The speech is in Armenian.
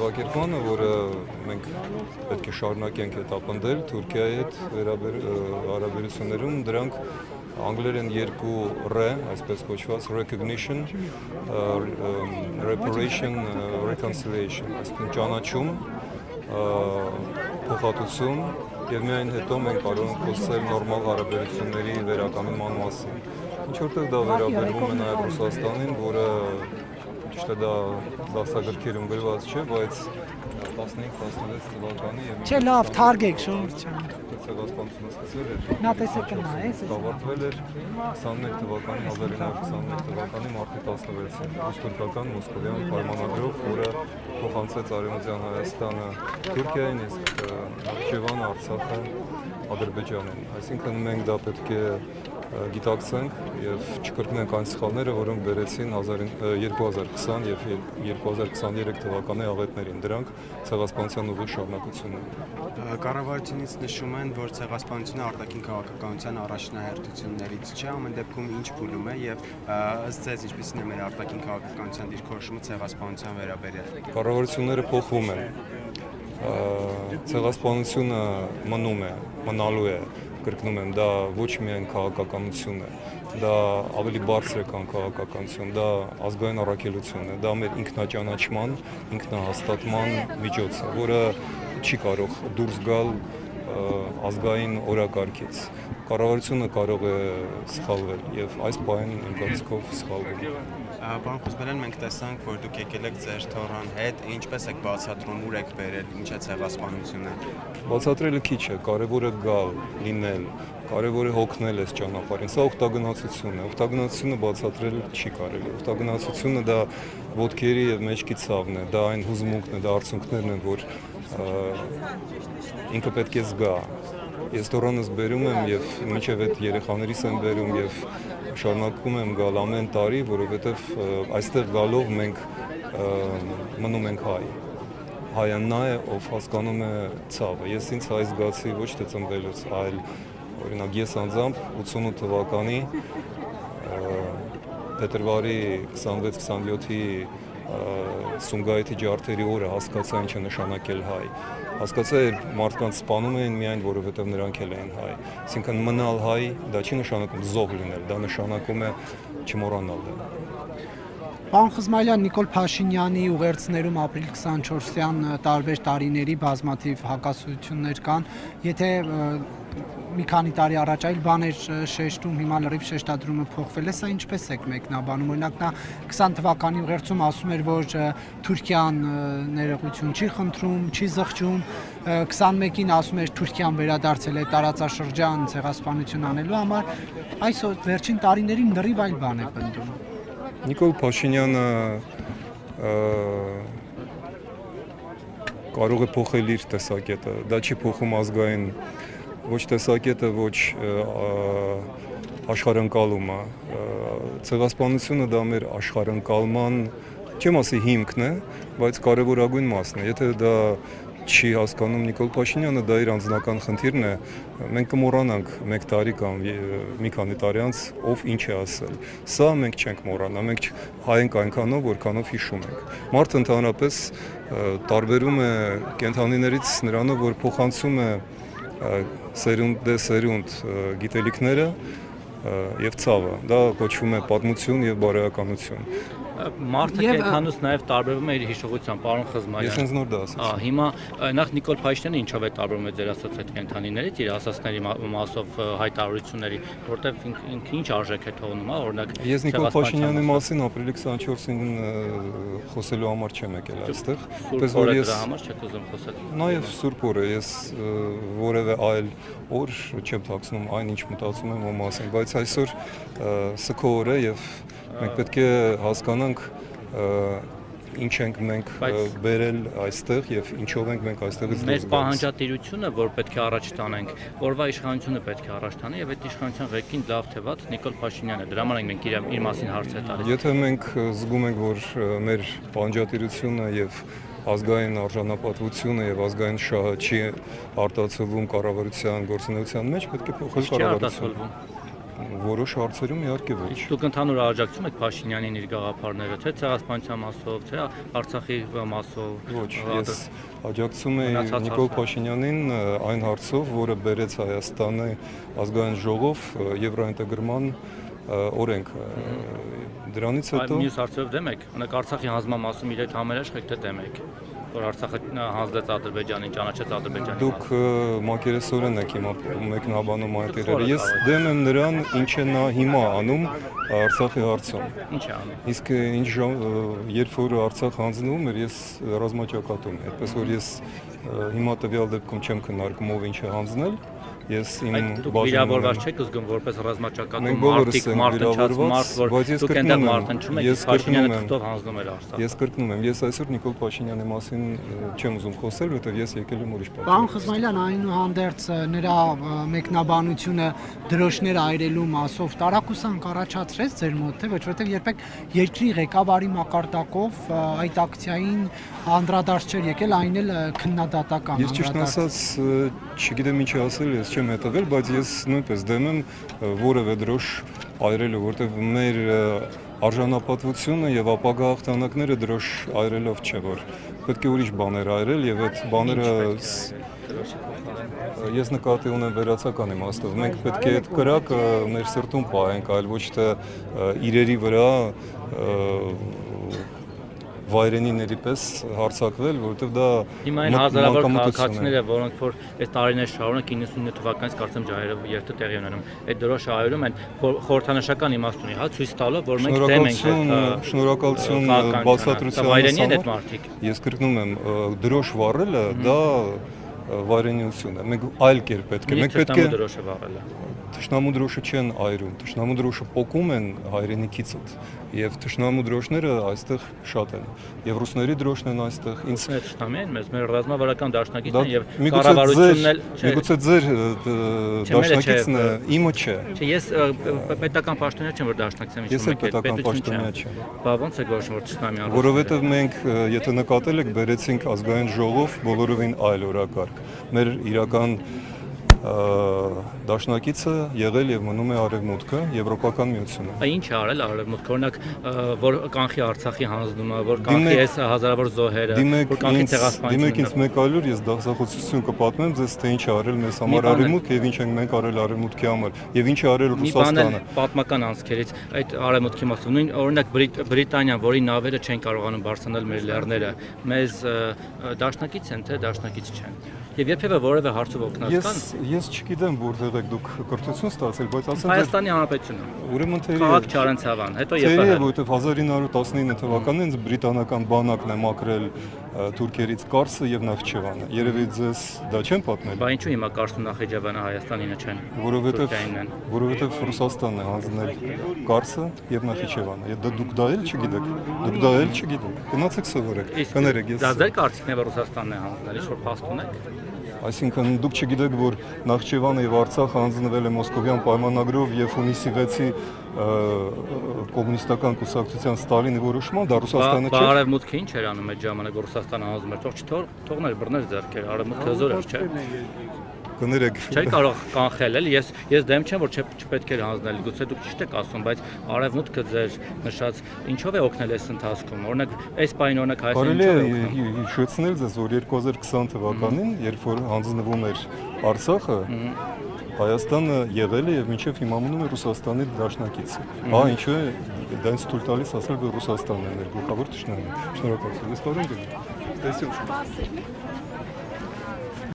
կազմակերպմանը, որը մենք պետք է շարունակենք հետապնդել Թուրքիայի հետ հարաբերություններում, դրանք անգլերեն երկու ռ, այսպես կոչված recognition, reparation, reconciliation, այսինքն ճանաչում, փոխհատուցում եւ միայն հետո մենք կարող ենք խոսել նորմալ հարաբերությունների վերականգնման մասին։ Ինչ որտեղ դա վերաբերվում է նաեւ Ռուսաստանին, որը ճիշտ է դա դասագրքերում գրված չէ, բայց 15-16 թվականի եւ Չէ, լավ, թարգեք շնորհիվ։ Ցեղասպանությունը սկսվել էր։ Նա տեսեք նա է, ավարտվել էր 21 թվականի 1921 թվականի մարտի 16-ին ռուս-թուրքական մոսկովյան պայմանագրով, որը փոխանցեց Արևմտյան Հայաստանը Թուրքիային, իսկ Նախիջևանը, Արցախը Ադրբեջանին։ Այսինքն մենք դա պետք է գիտակցենք եւ չկրկնենք այն սխալները, որոնք բերեցին 2020 եւ 2023 թվականի աղետներին։ Դրանք ցեղասպանության ուղիղ շարունակությունն են։ Կառավարությունից նշում են, որ ցեղասպանությունը արտաքին քաղաքականության առաջնահերթություններից չէ, ամեն դեպքում ինչ փուլում է եւ ըստ ձեզ ինչպիսին է մեր արտաքին քաղաքականության դիրքորոշումը ցեղասպանության վերաբերյալ։ Կառավարությունները փոխվում են։ Ցեղասպանությունը մնում է, մնալու է, կրկնում եմ, դա ոչ միայն քաղաքականություն է, դա ավելի բարձր է, քան քաղաքականություն, դա ազգային առաքելություն է, դա մեր ինքնաճանաչման, ինքնահաստատման միջոց է, որը չի կարող դուրս գալ ազգային օրակարգից։ Կառավարությունը կարող է սխալվել եւ այս պահին իմ կարծիքով սխալվում է։ Պարոն Խուզբելյան, մենք տեսանք, որ դուք եկել եք ձեր թոռան հետ, ինչպես եք բացատրում, ուր եք բերել, ինչ է ցեղասպանությունը։ Բացատրելը քիչ է, կարևորը գալ, լինել, կարևորը հոգնել այս ճանապարհին։ Սա օգտագնացություն է։ Օգտագնացությունը բացատրել չի կարելի։ Օգտագնացությունը դա ոտքերի եւ մեջքի ցավն է, դա այն հուզմունքն է, դա արցունքներն են, որ ինքը պետք է զգա։ Ես թոռանս բերում եմ եւ մինչեւ այդ երեխաներիս եմ բերում եւ շարունակում եմ գալ ամեն տարի, որովհետեւ այստեղ գալով մենք մնում ենք հայ։ Հայը նա է, ով հասկանում է ցավը։ Ես ինձ հայ զգացի ոչ թե ծնվելուց, այլ օրինակ ես անձամբ 88 թվականի փետրվարի 26-27-ի Սումգայիթի ջարդերի օրը հասկացա ինչ է նշանակել հայ։ Հասկացա, որ մարդկանց սպանում էին միայն որովհետև նրանք էլ էին հայ։ Այսինքն մնալ հայ դա չի նշանակում զոհ լինել, դա նշանակում է չմոռանալ։ Պարոն Խզմայելյան, Նիկոլ Փաշինյանի ուղերձներում ապրիլ 24-յան տարբեր տարիների բազմաթիվ հակասություններ կան։ Եթե մի քանի տարի առաջ այլ բաներ շեշտում, հիմա լրիվ շեշտադրումը փոխվել է, սա ինչպես եք մեկնաբանում։ Օրինակ նա 20 թվականի ուղերձում ասում էր, որ Թուրքիան ներողություն չի խնդրում, չի զղջում, 21-ին ասում էր Թուրքիան վերադարձել է տարածաշրջան ցեղասպանություն անելու համար, այսօր վերջին տարիներին լրիվ այլ բան է պնդում։ Նիկոլ Փաշինյանը կարող է փոխել իր տեսակետը, դա չի փոխում ազգային ոչ տեսակետը, ոչ աշխարհընկալումը։ Ցեղասպանությունը դա մեր աշխարհընկալման, չեմ ասի հիմքն է, բայց կարևորագույն մասն է։ Եթե դա չի հասկանում Նիկոլ Փաշինյանը, դա իր անձնական խնդիրն է։ Մենք կմոռանանք մեկ տարի կամ մի քանի տարի անց ով ինչ է ասել։ Սա մենք չենք մոռանա, մենք հայ ենք այնքանով, որքանով հիշում ենք։ Մարդը ընդհանրապես տարբերում է կենդանիներից նրանով, որ փոխանցում է սերունդ դե սերունդ գիտելիքները եւ ցավը, դա կոչվում է պատմություն եւ բարոյականություն։ Մարդը կենդանուց նաև տարբերվում է իր հիշողությամբ, պարոն Խզմայելյան։ Ես ինձ նոր դա ասացի։ Հիմա նախ Նիկոլ Փաշինյանը ինչով է տարբերվում է ձեր ասած այդ կենդանիներից, իր ասածների մասով հայտարարությունների, որտեղ ինքը ինչ արժեք է թողնում, օրինակ։ Ես Նիկոլ Փաշինյանի մասին ապրիլի 24-ին խոսելու համար չեմ եկել այստեղ, պես որ ես դրա համար չեք ուզում խոսել։ Նաև Սուրբ օրը ես որևէ այլ օր չեմ թաքցնում այն ինչ մտածում եմ ո մասին, բայց այսօր սքո օր է եւ մենք պետք է հասկանանք ինչ ենք մենք բերել այստեղ եւ ինչով ենք մենք այստեղից դուրս գալիս։ Մեր պահանջատիրությունը, որ պետք է առաջ տանենք, որվա իշխանությունը պետք է առաջ տանի եւ այդ իշխանության ղեկին լավ թե վատ Նիկոլ Փաշինյանն է։ Դրա համար մենք իր մասին հարց է տալիս։ Եթե մենք զգում ենք, որ մեր պահանջատիրությունը եւ ազգային արժանապատվությունը եւ ազգային շահը չի արտացոլվում կառավարության գործունեության մեջ, պետք է փոխել կառավարությունը։ որոշ հարցերում իհարկե ոչ։ Դուք ընդհանուր աջակցում եք Փաշինյանին իր գաղափարները, թե ցեղասպանության մասով, թե Արցախի մասով։ Ոչ, ես աջակցում եմ Նիկոլ Փաշինյանին այն հարցով, որը բերեց Հայաստանը ազգային ժողով եվրոինտեգրման օրենք։ Դրանից հետո Մյուս հարցերով դեմ եք, օրինակ Արցախի հանձնամասում իր հետ համերաշխ եք, թե դեմ եք, որ Արցախը հանձնեց Ադրբեջանին, ճանաչեց Ադրբեջանին։ դուք մակերեսորեն եք հիմա մեկնաբանում այդ իրերը։ Ես դեմ եմ նրան, ինչ է նա հիմա անում Արցախի հարցում։ Ինչ է անում։ Իսկ երբ որ Արցախ հանձնվում էր, ես ռազմաճակատում եմ, այդպես որ ես հիմա տվյալ դեպքում չեմ քննարկում ով ինչ է հանձնել։ Ես իմ Դուք վիրավորված չեք զգում որպես ռազմաճակատում Մենք բոլորս ենք մարտնչած վիրավորված, բայց ես դուք կրկնում այնտեղ եմ, մարտնչում եք, ես Փաշինյանը կրկնում եմ, թղթով հանձնում էր Արցախ։ Ես կրկնում եմ, ես այսօր Նիկոլ Փաշինյանի մասին չեմ ուզում խոսել, որովհետև ես եկել եմ ուրիշ պատճառով։ Պարոն Խզմայելյան, այնուհանդերձ նրա մեկնաբանությունը դրոշներ այրելու մասով տարակուսանք առաջացրեց ձեր մոտ, թե ոչ, որովհետև երբեք երկրի ղեկավարի մակարդակով այդ ակցիային անդրադարձ չէր եկել, այն էլ քննադատական Ես ճիշտ ասած չգիտեմ ինչ ասել, ես չեմ հետևել, բայց ես նույնպես դեմ եմ որևէ դրոշ այրելու, որովհետև մեր արժանապատվությունը եւ ապագա հաղթանակները դրոշ այրելով չէ, որ պետք է ուրիշ բաներ այրել եւ այդ բաները ես նկատի ունեմ վերացական իմաստով։ Մենք պետք է այդ կրակը մեր սրտում պահենք, այլ ոչ թե իրերի վրա վայրենիների պես հարցակվել, որովհետև դա Հիմա այն հազարավոր քաղաքացիները, որոնք որ այս տարիներ շարունակ 99 թվականից կարծեմ ջահերով երթը տեղի ունենում, այդ դրոշը այրում են խորհրդանշական իմաստ ունի, հա, ցույց տալով, որ մենք դեմ ենք շնորհակալություն բացատրության վայրենի են այդ մարդիկ։ Ես կրկնում եմ, դրոշ վառելը դա վայրենիություն է։ Մենք այլ կերպ պետք է։ Մենք պետք է դրոշը վառելը։ Թշնամու դրոշը չեն այրում, թշնամու դրոշը պոկում են հայրենիքիցդ եւ թշնամու դրոշները այստեղ շատ են եւ ռուսների դրոշն են այստեղ ինձ թշնամի են մեզ մեր ռազմավարական դաշնակիցն են եւ կառավարությունն էլ միգուցե ձեր դաշնակիցն է իմը չէ Չէ ես պետական պաշտոնյա չեմ որ դաշնակից եմ Ես էլ պետական պաշտոնյա չեմ Բա ոնց է գոհ որ թշնամի առ Որովհետեւ մենք եթե նկատել եք բերեցինք ազգային ժողով բոլորովին այլ օրակարգ մեր իրական դաշնակիցը եղել եւ մնում է Արևմուտքը, Եվրոպական միությունը։ Ինչ է արել Արևմուտքը, օրինակ, որ կանխի Արցախի հանձնումը, որ կանխի այս հազարավոր զոհերը, որ կանխի ցեղասպանությունը։ Դիմեք ինձ մեկ այլ օր, ես դասախոսություն կպատմեմ ձեզ, թե ինչ է արել մեզ համար Արևմուտքը եւ ինչ ենք մենք արել Արևմուտքի համար եւ ինչ է արել Ռուսաստանը։ Պատմական անցքերից այդ Արևմուտքի մասով նույն օրինակ Բրիտանիան, որի նավերը չեն կարողանում բարձրանալ մեր լեռները, մեզ դաշնակից են, թե դաշնակից չեն։ Եվ երբևէ որևէ հարցով օգնած կան։ Ես չգիտեմ որտեղ եք դուք կրթություն ստացել, բայց ասեմ Հայաստանի Հանրապետությունը։ Ուրեմն թե Քաղաք Չարենցավան, հետո ԵՊՀ։ Թե որտեղ 1919 թվականին բրիտանական բանակն է մաքրել թուրքերից Կարսը եւ Նախիջևանը։ Երևի ձեզ դա չեն պատմել։ Բա ինչու հիմա Կարսն ու Նախիջևանը Հայաստանինը չեն։ Որովհետեւ Ռուսաստանն է հանձնել Կարսը եւ Նախիջևանը։ Դուք դա էլ չգիտեք։ Դուք դա էլ չգիտեք։ Գնացեք սովորեք։ Կներեք ես։ Դա ձեր կարծիքն է որ Ռուսաստանն է հանձնել, ինչ որ փաստ ունեք։ Այսինքն դուք չգիտեք, որ Նախիջևանը եւ Արցախը հանձնվել է Մոսկովյան պայմանագրով եւ հունիսի 6-ի կոմունիստական կուսակցության Ստալինի որոշմամբ դա Ռուսաստանը չէ։ Արևմուտքը ինչ էր անում այդ ժամանակ որ Ռուսաստանը հանձնում էր, թողներ բռներ ձեռքեր, Արևմուտքը հզոր էր, չէ։ Կներեք։ Չէ կարող կանխել էլ, ես դեմ չեմ որ չպետք է հանձնել, գուցե դուք ճիշտ եք ասում, բայց Արևմուտքը ձեր նշած ինչով է օգնել այս ընթացքում։ Օրինակ, այս պայն օրինակ Հայաստանը հիշեցնել ձեզ, որ 2020 թվականին, երբ որ հանձնվում էր Արցախը, Հայաստանը եղել է եւ մինչեւ հիմա մնում է Ռուսաստանի դաշնակիցը։ Հա, ինչու է դա ինձ թույլ տալիս ասել, որ Ռուսաստանն է մեր գլխավոր թշնամին։ Շնորհակալություն։ Ես կարող եմ։ Տեսություն։